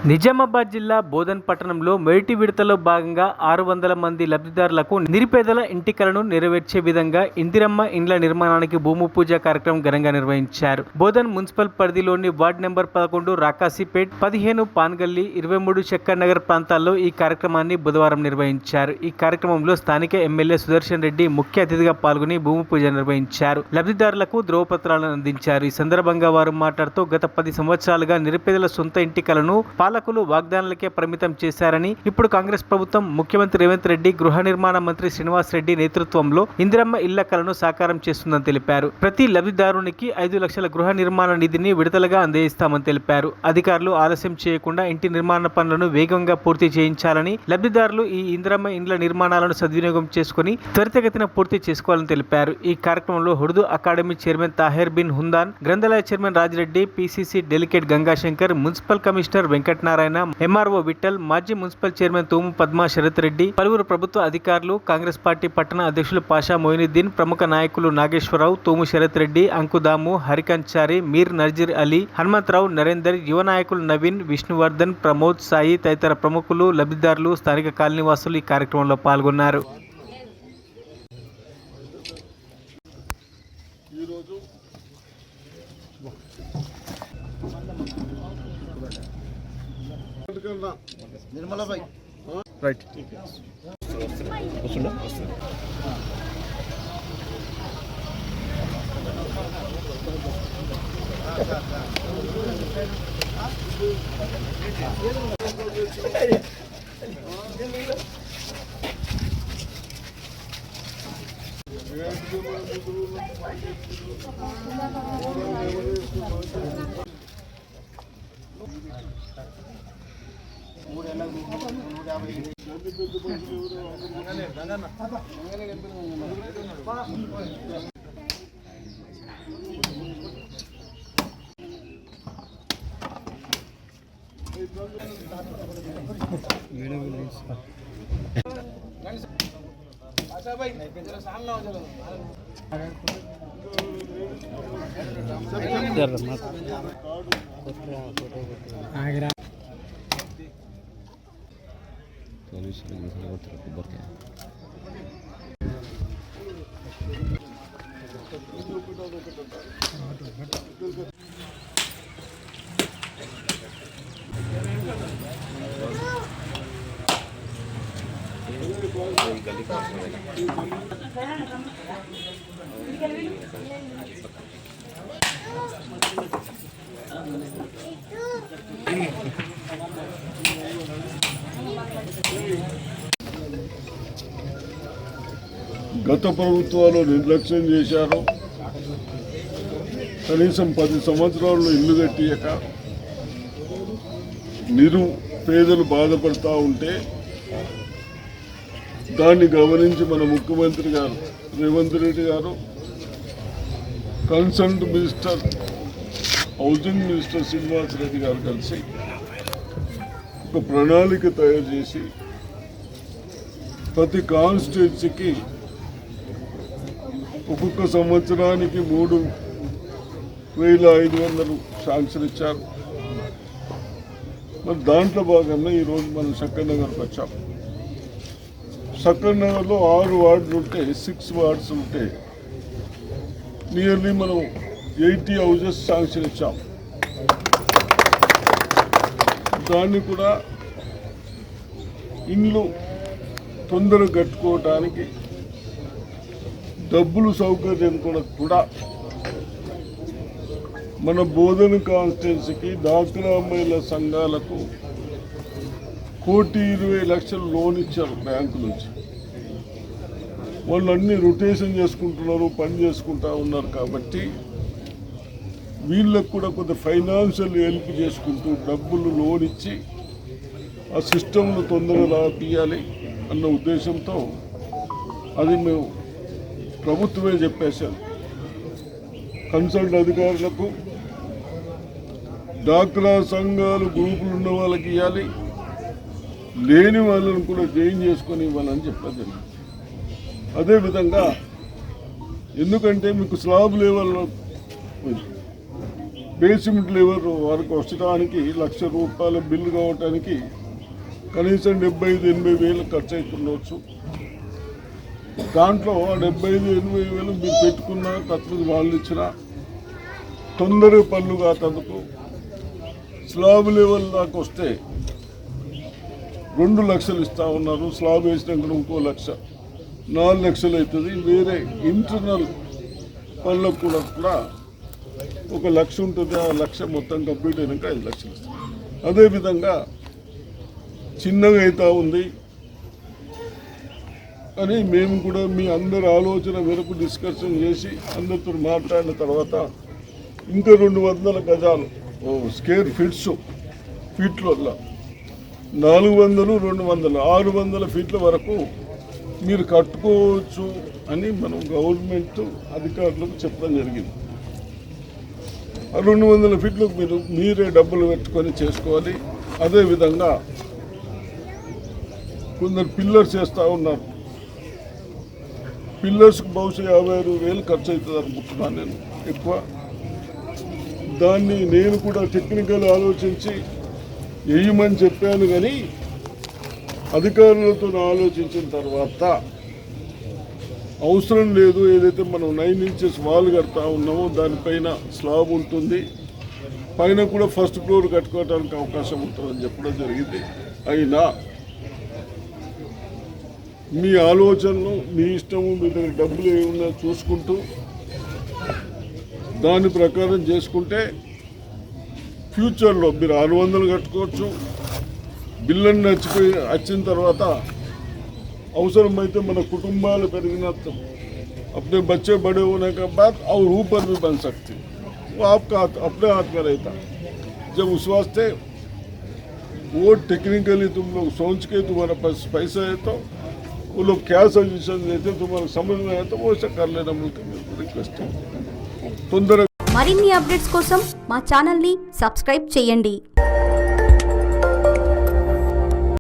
నిజామాబాద్ జిల్లా బోధన్ పట్టణంలో మొదటి విడతలో భాగంగా 600 మంది లబ్ధిదారులకు నిరుపేదల ఇంటి కలను నెరవేర్చే విధంగా ఇందిరమ్మ ఇండ్ల నిర్మాణానికి భూమి పూజ కార్యక్రమం ఘనంగా నిర్వహించారు. బోధన్ మున్సిపల్ పరిధిలోని వార్డు నెంబర్ 11 రాకాసిపేట్, 15 పాన్గల్లి, 23 చక్కర్ నగర్ ప్రాంతాల్లో ఈ కార్యక్రమాన్ని బుధవారం నిర్వహించారు. ఈ కార్యక్రమంలో స్థానిక ఎమ్మెల్యే సుదర్శన్ రెడ్డి ముఖ్య అతిథిగా పాల్గొని భూమి పూజ నిర్వహించారు. లబ్ధిదారులకు ధ్రువపత్రాలను అందించారు. ఈ సందర్భంగా వారు మాట్లాడుతూ గత 10 సంవత్సరాలుగా నిరుపేదల సొంత ఇంటి కలను పాలకులు వాగ్దానాలకే పరిమితం చేశారని, ఇప్పుడు కాంగ్రెస్ ప్రభుత్వం ముఖ్యమంత్రి రేవంత్ రెడ్డి, గృహ నిర్మాణ మంత్రి శ్రీనివాస్ రెడ్డి నేతృత్వంలో ఇందిరమ్మ ఇళ్ల కలను సాకారం చేస్తుందని తెలిపారు. ప్రతి లబ్ధిదారునికి 5 లక్షల గృహ నిర్మాణ నిధిని విడతలుగా అందజేస్తామని తెలిపారు. అధికారులు ఆలస్యం చేయకుండా ఇంటి నిర్మాణ పనులను వేగంగా పూర్తి చేయించాలని, లబ్ధిదారులు ఈ ఇందిరమ్మ ఇండ్ల నిర్మాణాలను సద్వినియోగం చేసుకుని త్వరితగతిన పూర్తి చేసుకోవాలని తెలిపారు. ఈ కార్యక్రమంలో ఉర్దూ అకాడమీ చైర్మన్ తాహెర్ బిన్ హుందాన్, గ్రంథాలయ chairman Rajireddy, PCC delegate Gangashankar, municipal commissioner Venkatanarayana, MRO Vithal, మాజీ మున్సిపల్ చైర్మన్ తూము పద్మా శరత్ రెడ్డి, పలువురు ప్రభుత్వ అధికారులు, కాంగ్రెస్ పార్టీ పట్టణ అధ్యక్షులు పాషా మొయినుద్దీన్, ప్రముఖ నాయకులు నాగేశ్వరరావు, తూము శరత్ రెడ్డి, అంకుదాము, హరికంచారి, మీర్ నజీర్ అలీ, హనుమంతరావు, నరేందర్, యువ నాయకులు నవీన్, విష్ణువర్ధన్, ప్రమోద్, సాయి తదితర ప్రముఖులు, లబ్ధిదారులు, స్థానిక కాలనీవాసులు ఈ కార్యక్రమంలో పాల్గొన్నారు. निर्मला भाई राइट గత ప్రభుత్వాలు నిర్లక్ష్యం చేశారు. కనీసం 10 సంవత్సరాల్లో ఇల్లు కట్టియక నిరుపేదలు బాధపడతా ఉంటే దాన్ని గమనించి మన ముఖ్యమంత్రి గారు రేవంత్ రెడ్డి గారు concerned minister housing minister Srinivas Reddy గారు కలిసి ఒక ప్రణాళిక తయారు చేసి ప్రతి కాన్స్టిట్యున్సీకి ఒక్కొక్క సంవత్సరానికి 3,500 శాంక్షన్ ఇచ్చారు. మరి దాంట్లో భాగంగా ఈరోజు మనం చక్కర్ నగర్కి వచ్చాం. చక్కర్ నగర్లో 6 వార్డులు ఉంటే 6 వార్డ్స్ ఉంటే నియర్లీ మనం 80 హౌజెస్ శాంక్షన్ ఇచ్చాం. దాన్ని కూడా ఇండ్లు తొందరగా కట్టుకోవటానికి డబ్బులు సౌకర్యం కూడా మన బోధన కాన్స్టిట్యున్సీకి డాక్రా మహిళా సంఘాలకు 1,20,00,000 లోన్ ఇచ్చారు బ్యాంకు నుంచి. వాళ్ళు అన్ని రొటేషన్ చేసుకుంటున్నారు, పని చేసుకుంటా ఉన్నారు. కాబట్టి వీళ్ళకు కూడా కొంత ఫైనాన్షియల్ హెల్ప్ చేసుకుంటూ డబ్బులు లోన్ ఇచ్చి ఆ సిస్టమ్ను తొందరగా తీయాలి అన్న ఉద్దేశంతో అది మేము ప్రభుత్వమే చెప్పేశారు. కన్సల్ట్ అధికారులకు, డాక్రా సంఘాలు గ్రూపులు ఉన్న వాళ్ళకి ఇవ్వాలి, లేని వాళ్ళని కూడా జాయిన్ చేసుకొని ఇవ్వాలని చెప్పారు. అదేవిధంగా ఎందుకంటే మీకు స్లాబ్ లెవెల్లో బేస్మెంట్ లెవెల్ వరకు వచ్చడానికి ₹1,00,000 బిల్లు కావడానికి కనీసం 75,000-80,000 ఖర్చు అవుతుండవచ్చు. దాంట్లో 75,000-80,000 మీరు పెట్టుకున్న తత్వ వాళ్ళు ఇచ్చిన తొందర పనులు కాతందుకు స్లాబ్ లెవెల్ దాకా వస్తే 2 లక్షలు ఇస్తా ఉన్నారు. స్లాబ్ వేసినాక ఇంకో 1,00,000 4 లక్షలు అవుతుంది. వేరే ఇంటర్నల్ పనులకు కూడా 1 లక్ష ఉంటుంది. ఆ 1,00,000 మొత్తం కంప్లీట్ అయినాక 5 లక్షలు ఇస్తాం. అదేవిధంగా చిన్నగా అవుతా ఉంది అని మేము కూడా మీ అందరి ఆలోచన మేరకు డిస్కషన్ చేసి అందరితో మాట్లాడిన తర్వాత ఇంకా 200 గజాలు స్క్వేర్ ఫీట్లో 400, 200, 600 ఫీట్ల వరకు మీరు కట్టుకోవచ్చు అని మనం గవర్నమెంట్ అధికారులకు చెప్పడం జరిగింది. ఆ 200 ఫీట్లకు మీరే డబ్బులు పెట్టుకొని చేసుకోవాలి. అదేవిధంగా కొందరు పిల్లర్స్ చేస్తూ ఉన్నారు. పిల్లర్స్కి బహుశా 56,000 ఖర్చు అవుతుంది అనుకుంటున్నాను నేను ఎక్కువ. దాన్ని నేను కూడా టెక్నికల్ ఆలోచించి వేయమని చెప్పాను, కానీ అధికారులతో ఆలోచించిన తర్వాత అవసరం లేదు. ఏదైతే మనం 9 ఇంచెస్ వాల్ కడతా ఉన్నామో దానిపైన స్లాబ్ ఉంటుంది, పైన కూడా ఫస్ట్ ఫ్లోర్ కట్టుకోవడానికి అవకాశం ఉంటుందని చెప్పడం జరిగింది. అయినా మీ ఆలోచనలు, మీ ఇష్టము, మీ దగ్గర డబ్బులు ఏమన్నా చూసుకుంటూ దాని ప్రకారం చేసుకుంటే ఫ్యూచర్లో మీరు 600 కట్టుకోవచ్చు. బిల్లుని వచ్చిన తర్వాత అవసరమైతే మన కుటుంబాలు పెరిగిన अपने बच्चे बड़े होने के बाद और ऊपर भी बन सकते, वो आपका अपने हाथ में रहता. जब उस वास्ते वो टेक्निकली तुम लोग सोच के तुम्हारे पास पैसा है तो वो लोग क्या सजेशन देते तुम्हारे समझ में है तो वो ऐसा कर लेना. मुझे रिक्वेस्ट है. తొందరగా మరిన్ని అప్డేట్స్ కోసం మా ఛానల్ ని సబ్స్క్రైబ్ చేయండి.